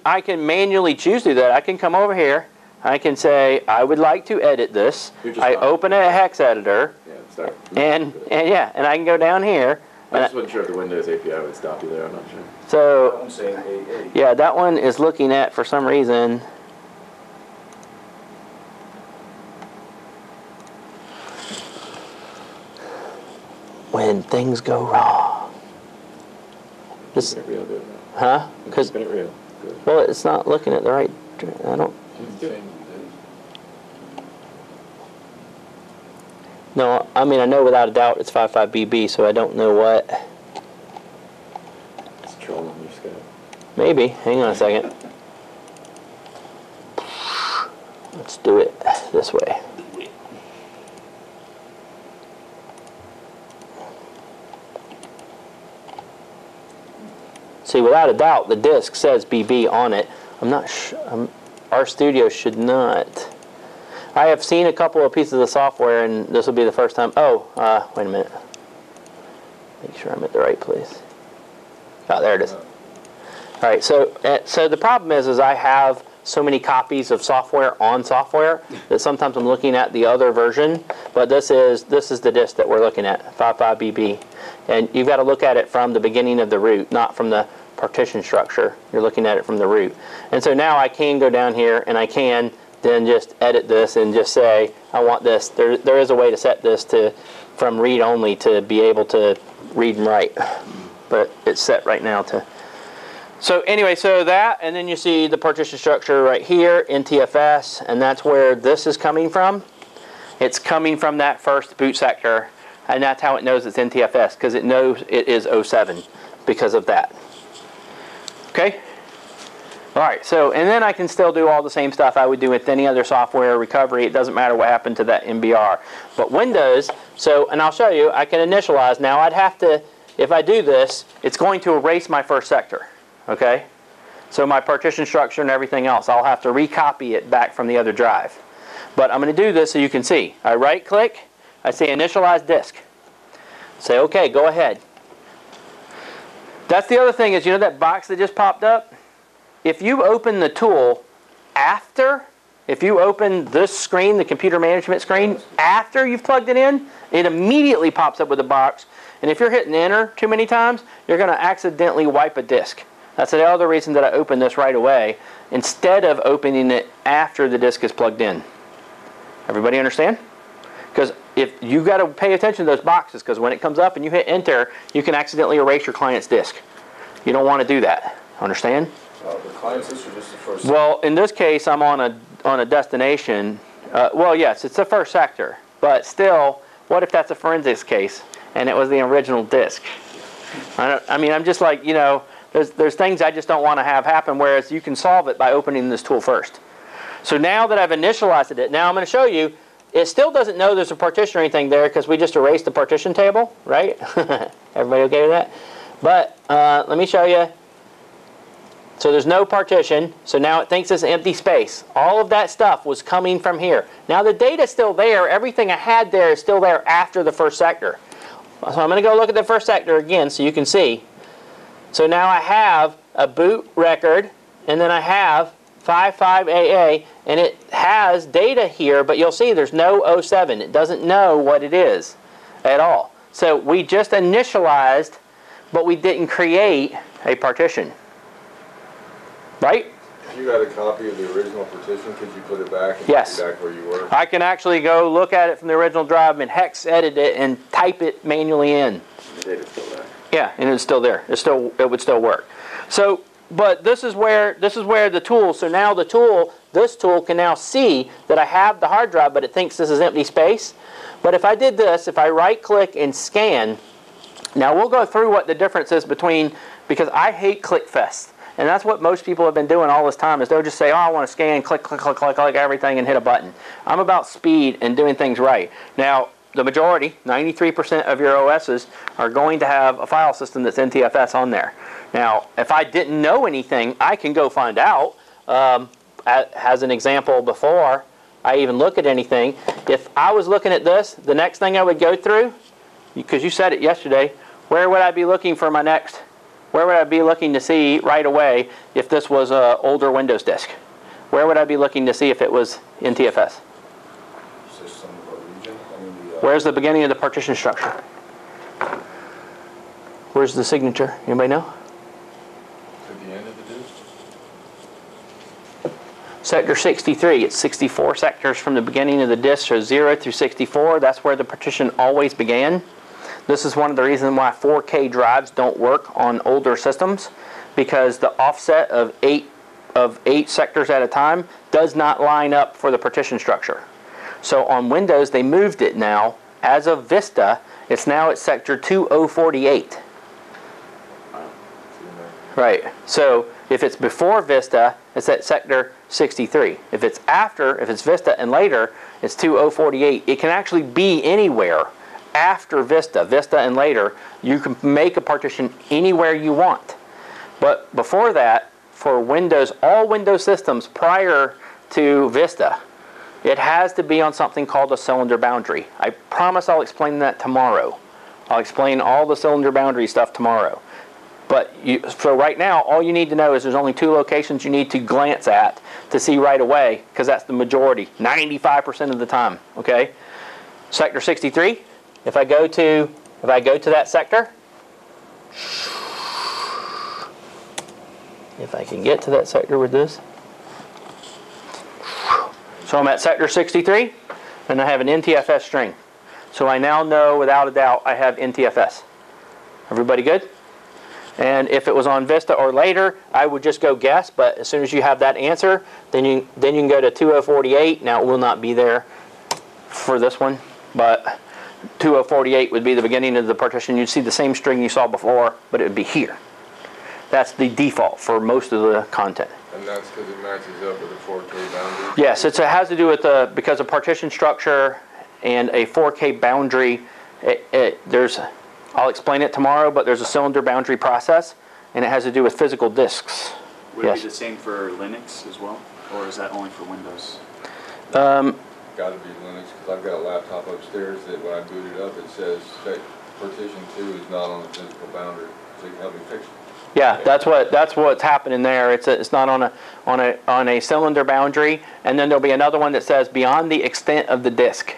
I can manually choose to do that. I can come over here. I can say I would like to edit this. I open a hex editor. Yeah, start. And I can go down here. I just wasn't sure if the Windows API would stop you there. I'm not sure. So, yeah, that one is looking at, for some reason, when things go wrong. This, keeping it real good. huh? Because Keeping it real good. well, it's not looking at the right. I don't. No, I mean I know without a doubt it's 55BB, so I don't know what. It's trolling your Skype. Maybe. Hang on a second. Let's do it this way. See, without a doubt, the disk says BB on it. I'm not sure. RStudio should not. I have seen a couple of pieces of software, and this will be the first time. Oh, wait a minute. Make sure I'm at the right place. Oh, there it is. All right. So the problem is I have so many copies of software on software that sometimes I'm looking at the other version. But this is the disk that we're looking at, 55BB, and you've got to look at it from the beginning of the root, not from the partition structure. You're looking at it from the root. And so now I can go down here and I can then just edit this and just say I want this. There is a way to set this to from read only to be able to read and write, but it's set right now to. So anyway, so that, and then you see the partition structure right here, NTFS, and that's where this is coming from. It's coming from that first boot sector, and that's how it knows it's NTFS, because it knows it is 07 because of that. Okay? Alright, so, and then I can still do all the same stuff I would do with any other software recovery. It doesn't matter what happened to that MBR. But Windows, so, and I'll show you, I can initialize. Now I'd have to, if I do this, it's going to erase my first sector. Okay? So my partition structure and everything else, I'll have to recopy it back from the other drive. But I'm going to do this so you can see. I right click, I say Initialize Disk. Say okay, go ahead. That's the other thing is, you know that box that just popped up? If you open the tool after, if you open this screen, the computer management screen, after you've plugged it in, it immediately pops up with a box. And if you're hitting enter too many times, you're going to accidentally wipe a disk. That's the other reason that I opened this right away instead of opening it after the disk is plugged in. Everybody understand? Because if you got to pay attention to those boxes, because when it comes up and you hit enter, you can accidentally erase your client's disk. You don't want to do that. Understand? The client's disk or just the first? Well, in this case, I'm on a destination. Well, yes, it's the first sector, but still, what if that's a forensics case and it was the original disk? I mean, I'm just like, you know, there's things I just don't want to have happen, whereas you can solve it by opening this tool first. So now that I've initialized it, now I'm going to show you, it still doesn't know there's a partition or anything there because we just erased the partition table, right? Everybody okay with that? But let me show you. So there's no partition, so now it thinks it's empty space. All of that stuff was coming from here. Now the data's still there, everything I had there is still there after the first sector. So I'm going to go look at the first sector again so you can see. So now I have a boot record, and then I have 55AA, and it has data here, but you'll see there's no 07. It doesn't know what it is at all. So we just initialized, but we didn't create a partition. Right? If you got a copy of the original partition, could you put it back and Yes. put it back where you were? I can actually go look at it from the original drive and hex edit it and type it manually in. The data's still there. Yeah, and it's still there. It would still work. So, but this is where the tool. So now the tool, this tool can now see that I have the hard drive, but it thinks this is empty space. But if I did this, if I right-click and scan, now we'll go through what the difference is between, because I hate ClickFest. And that's what most people have been doing all this time, is they'll just say, oh, I want to scan, click, click, click, click, click everything and hit a button. I'm about speed and doing things right. Now, the majority, 93% of your OSs are going to have a file system that's NTFS on there. Now, if I didn't know anything, I can go find out. As an example, before I even look at anything, if I was looking at this, the next thing I would go through, because you said it yesterday, where would I be looking for my next? Where would I be looking to see right away if this was an older Windows disk? Where would I be looking to see if it was NTFS? System or region. Where's the beginning of the partition structure? Where's the signature? Anybody know? At the end of the disk? Sector 63. It's 64 sectors from the beginning of the disk, so 0 through 64. That's where the partition always began. This is one of the reasons why 4K drives don't work on older systems, because the offset of eight sectors at a time does not line up for the partition structure. So on Windows, they moved it now. As of Vista, it's now at sector 2048. Right. So if it's before Vista, it's at sector 63. If it's after, if it's Vista and later, it's 2048. It can actually be anywhere after Vista and later. You can make a partition anywhere you want. But before that, for Windows, all Windows systems prior to Vista, it has to be on something called a cylinder boundary. I promise I'll explain that tomorrow. I'll explain all the cylinder boundary stuff tomorrow. But so right now, all you need to know is there's only 2 locations you need to glance at to see right away, because that's the majority, 95% of the time. Okay, sector 63. If I go to that sector, if I can get to that sector with this, so I'm at sector 63, and I have an NTFS string. So I now know without a doubt I have NTFS. Everybody good? And if it was on Vista or later, I would just go guess. But as soon as you have that answer, then you can go to 2048. Now it will not be there for this one, but 2048 would be the beginning of the partition. You'd see the same string you saw before, but it would be here. That's the default for most of the content. And that's because it matches up with the 4K boundary? Yes, it has to do with because of partition structure and a 4K boundary. I'll explain it tomorrow, but there's a cylinder boundary process, and it has to do with physical disks. Would Yes. it be the same for Linux as well, or is that only for Windows? Got to be Linux, because I've got a laptop upstairs that when I boot it up, it says that partition 2 is not on the physical boundary. So you can help me fix it. Yeah, that's what's happening there. It's not on a cylinder boundary, and then there'll be another one that says beyond the extent of the disk.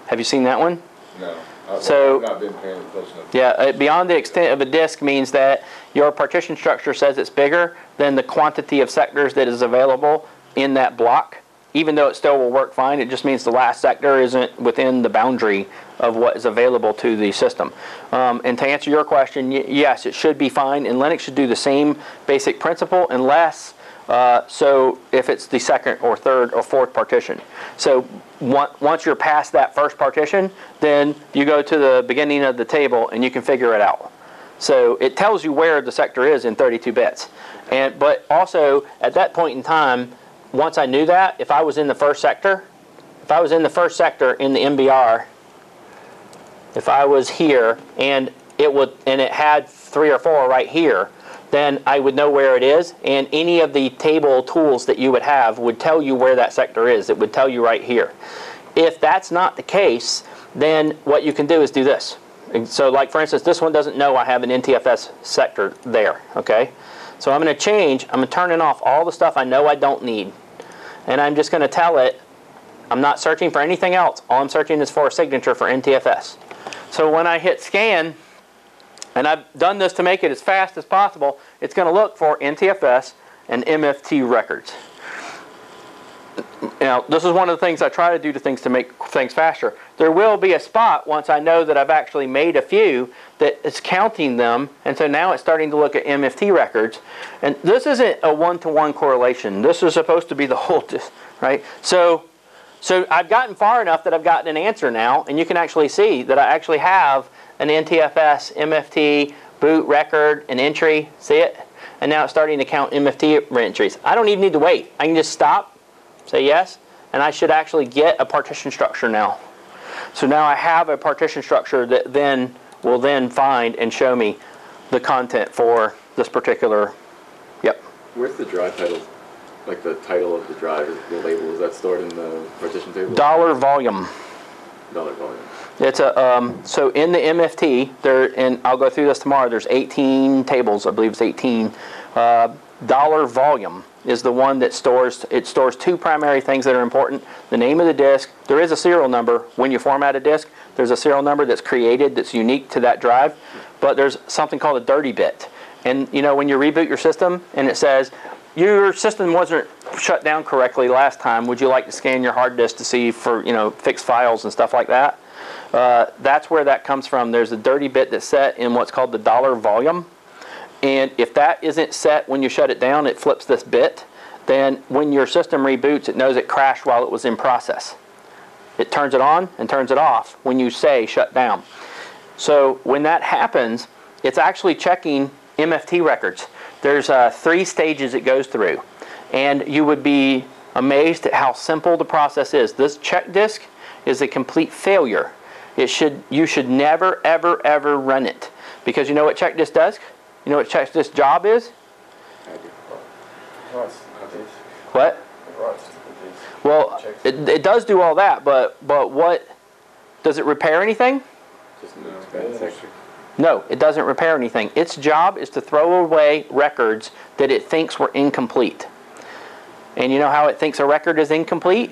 Have you seen that one? No. So- I've not been paying close enough. Yeah, beyond the extent of a disk means that your partition structure says it's bigger than the quantity of sectors that is available in that block. Even though it still will work fine, it just means the last sector isn't within the boundary of what is available to the system. And to answer your question, yes, it should be fine, and Linux should do the same basic principle unless, so if it's the second or third or fourth partition. So once you're past that first partition, then you go to the beginning of the table and you can figure it out. So it tells you where the sector is in 32 bits. But also, at that point in time, once I knew that, if I was in the first sector, in the MBR, if I was here and it had 3 or 4 right here, then I would know where it is, and any of the table tools that you would have would tell you where that sector is. It would tell you right here. If that's not the case, then what you can do is do this. So like for instance, this one doesn't know I have an NTFS sector there, okay? So I'm going to change, I'm going to turn off all the stuff I know I don't need. And I'm just going to tell it, I'm not searching for anything else. All I'm searching is for a signature for NTFS. So when I hit scan, and I've done this to make it as fast as possible, it's going to look for NTFS and MFT records. Now, this is one of the things I try to do to things to make things faster. There will be a spot once I know that I've actually made a few that is counting them, and so now it's starting to look at MFT records. And this isn't a one-to-one correlation. This is supposed to be the whole, right? So I've gotten far enough that I've gotten an answer now, and you can actually see that I actually have an NTFS, MFT, boot record, an entry. See it? And now it's starting to count MFT entries. I don't even need to wait. I can just stop, say yes, and I should actually get a partition structure now. So now I have a partition structure that then will then find and show me the content for this particular, yep. Where's the drive title? Like the title of the drive, the label, is that stored in the partition table? Dollar volume. Dollar volume. It's a so in the MFT there, and I'll go through this tomorrow. There's 18 tables, I believe it's 18. Dollar volume is the one that stores. It stores two primary things that are important: the name of the disk. There is a serial number when you format a disk. There's a serial number that's created that's unique to that drive, but there's something called a dirty bit. And you know when you reboot your system and it says your system wasn't shut down correctly last time, would you like to scan your hard disk to see for fixed files and stuff like that? That's where that comes from. There's a dirty bit that's set in what's called the dollar volume, and if that isn't set when you shut it down, it flips this bit. Then when your system reboots, it knows it crashed while it was in process. It turns it on and turns it off when you say shut down. So when that happens, it's actually checking MFT records. There's 3 stages it goes through, and you would be amazed at how simple the process is. This check disk is a complete failure. You should never, ever, ever run it, because you know what check disk does? You know what check disk job is? What? Well, it does do all that, but what does it repair anything? Just an expand section. No, it doesn't repair anything. Its job is to throw away records that it thinks were incomplete. And you know how it thinks a record is incomplete?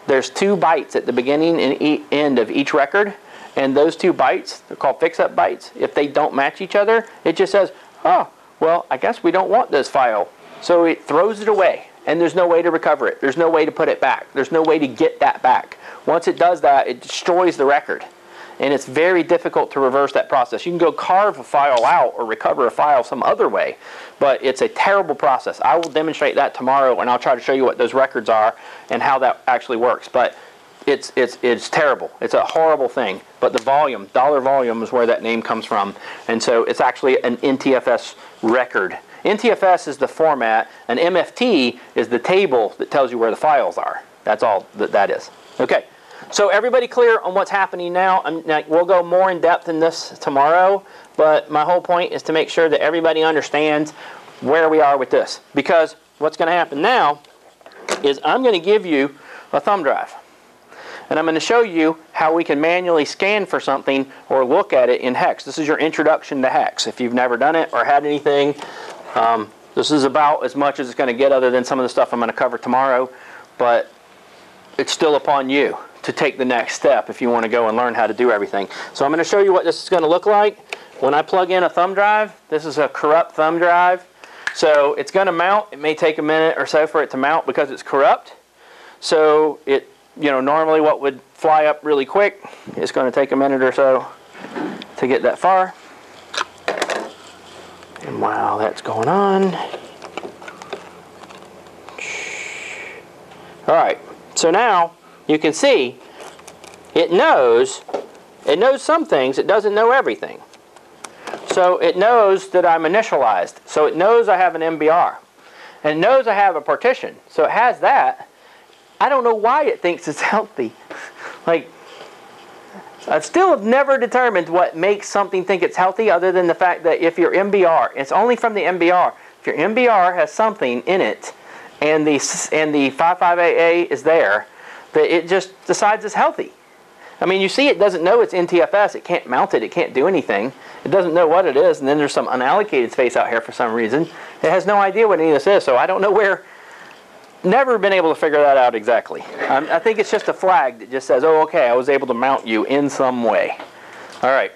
There's 2 bytes at the beginning and end of each record, and those 2 bytes, they're called fix-up bytes. If they don't match each other, it just says, oh, well, I guess we don't want this file. So it throws it away, and there's no way to recover it. There's no way to put it back. There's no way to get that back. Once it does that, it destroys the record. And it's very difficult to reverse that process. You can go carve a file out or recover a file some other way, but it's a terrible process. I will demonstrate that tomorrow, and I'll try to show you what those records are and how that actually works. But it's terrible. It's a horrible thing. But the volume, dollar volume, is where that name comes from. And so it's actually an NTFS record. NTFS is the format, and MFT is the table that tells you where the files are. That's all that is. Okay. So everybody clear on what's happening now? We'll go more in depth in this tomorrow, but my whole point is to make sure that everybody understands where we are with this. Because what's going to happen now is I'm going to give you a thumb drive. And I'm going to show you how we can manually scan for something or look at it in hex. This is your introduction to hex. If you've never done it or had anything, this is about as much as it's going to get, other than some of the stuff I'm going to cover tomorrow. But it's still upon you to take the next step if you want to go and learn how to do everything. So I'm going to show you what this is going to look like. When I plug in a thumb drive, this is a corrupt thumb drive. So it's going to mount. It may take a minute or so for it to mount because it's corrupt. So it, normally what would fly up really quick, it's going to take a minute or so to get that far. And while that's going on, all right, so now you can see it knows some things. It doesn't know everything. So it knows that I'm initialized. So it knows I have an MBR. And it knows I have a partition. So it has that. I don't know why it thinks it's healthy. Like, I've still never determined what makes something think it's healthy other than the fact that if your MBR, it's only from the MBR. If your MBR has something in it and the 55AA is there, that it just decides it's healthy. I mean, you see it doesn't know it's NTFS, it can't mount it, it can't do anything. It doesn't know what it is, and then there's some unallocated space out here for some reason. It has no idea what any of this is, so I don't know where. Never been able to figure that out exactly. I think it's just a flag that just says, oh, okay, I was able to mount you in some way. All right.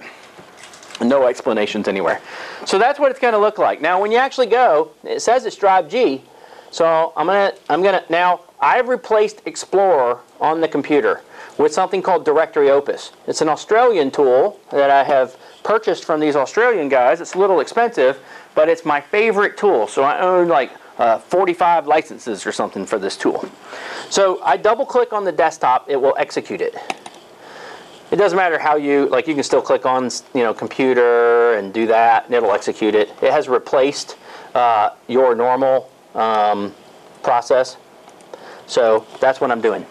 No explanations anywhere. So that's what it's going to look like. Now, when you actually go, it says it's drive G. So now I've replaced Explorer on the computer with something called Directory Opus. It's an Australian tool that I have purchased from these Australian guys. It's a little expensive, but it's my favorite tool. So I own like 45 licenses or something for this tool. So I double click on the desktop, it will execute it. It doesn't matter how you can still click on, computer and do that and it'll execute it. It has replaced your normal process. So that's what I'm doing.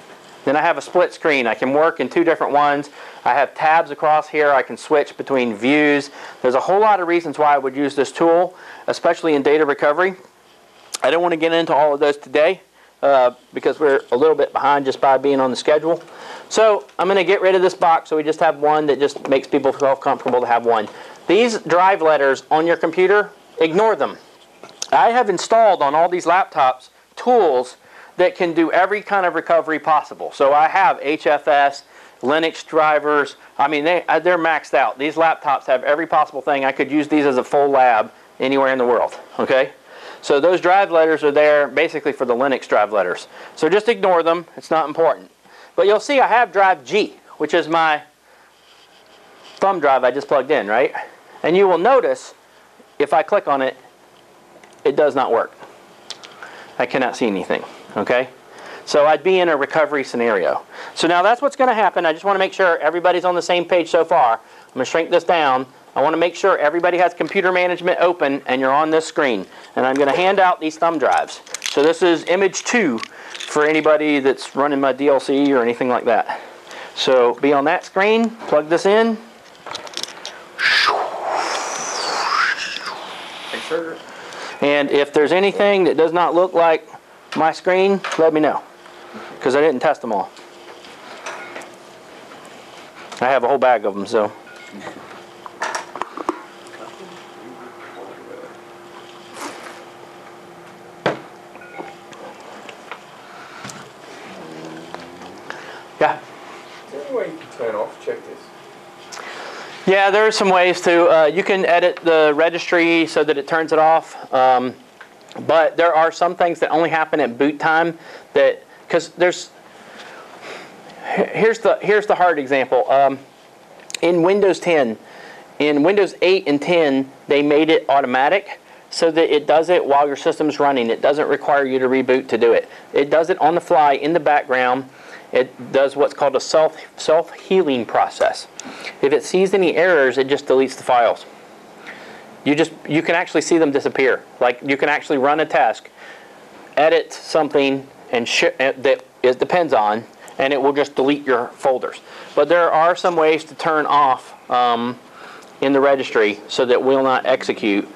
Then I have a split screen. I can work in two different ones. I have tabs across here. I can switch between views. There's a whole lot of reasons why I would use this tool, especially in data recovery. I don't want to get into all of those today because we're a little bit behind just by being on the schedule. So I'm going to get rid of this box so we just have one that just makes people feel comfortable to have one. These drive letters on your computer, ignore them. I have installed on all these laptops tools that can do every kind of recovery possible. So I have HFS, Linux drivers. I mean, they're maxed out. These laptops have every possible thing. I could use these as a full lab anywhere in the world. Okay? So those drive letters are there basically for the Linux drive letters. So just ignore them. It's not important. But you'll see I have drive G, which is my thumb drive I just plugged in, right? And you will notice if I click on it, it does not work. I cannot see anything, okay? So I'd be in a recovery scenario. So now that's what's going to happen. I just want to make sure everybody's on the same page so far. I'm going to shrink this down. I want to make sure everybody has computer management open and you're on this screen. And I'm going to hand out these thumb drives. So this is image 2 for anybody that's running my DLC or anything like that. So be on that screen, plug this in. And if there's anything that does not look like my screen, let me know. Because I didn't test them all. I have a whole bag of them, so. Yeah? Is there any way you can turn off, check this? Yeah, there are some ways to, you can edit the registry so that it turns it off. But there are some things that only happen at boot time that, because here's the hard example. In Windows 10, in Windows 8 and 10, they made it automatic so that it does it while your system's running. It doesn't require you to reboot to do it. It does it on the fly in the background. It does what's called a self-healing process. If it sees any errors, it just deletes the files. You can actually see them disappear. Like you can actually run a task, edit something and that it depends on, and it will just delete your folders. But there are some ways to turn off in the registry so that will not execute.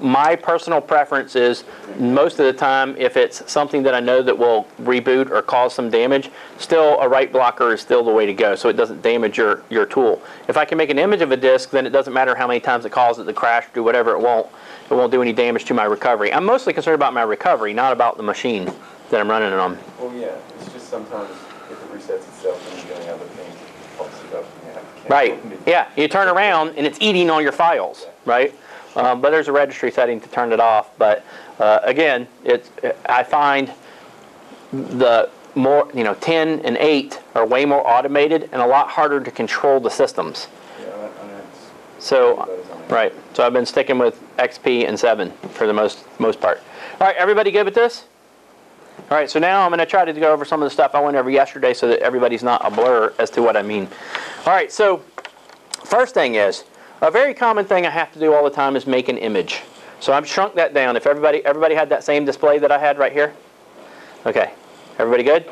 My personal preference is most of the time if it's something that I know that will reboot or cause some damage, still a write blocker is still the way to go so it doesn't damage your tool. If I can make an image of a disk, then it doesn't matter how many times it causes it to crash or do whatever, it won't do any damage to my recovery. I'm mostly concerned about my recovery, not about the machine that I'm running it on. Oh yeah, it's just sometimes if it resets itself and you're doing other things, it pops it up and you can't Right, open it. yeah, you turn around and it's eating all your files, right? But there's a registry setting to turn it off. But again, I find the more 10 and 8 are way more automated and a lot harder to control the systems. Yeah, So right, so I've been sticking with XP and 7 for the most part. All right, everybody good with this? All right, so now I'm going to try to go over some of the stuff I went over yesterday so that everybody's not a blur as to what I mean. All right, so first thing is, a very common thing I have to do all the time is make an image. So I've shrunk that down. If everybody had that same display that I had right here? Okay. Everybody good?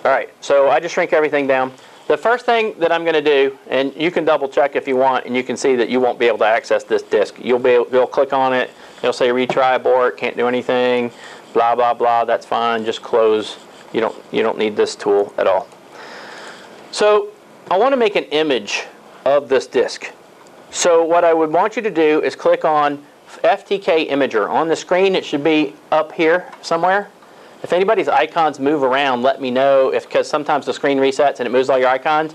All right. So I just shrink everything down. The first thing that I'm going to do, and you can double check if you want, and you can see that you won't be able to access this disk. You'll click on it, it'll say retry abort, can't do anything, blah blah blah. That's fine. Just close. You don't need this tool at all. So I want to make an image of this disk. So what I would want you to do is click on Ftk Imager. On the screen it should be up here somewhere. If anybody's icons move around, let me know, because sometimes the screen resets and it moves all your icons.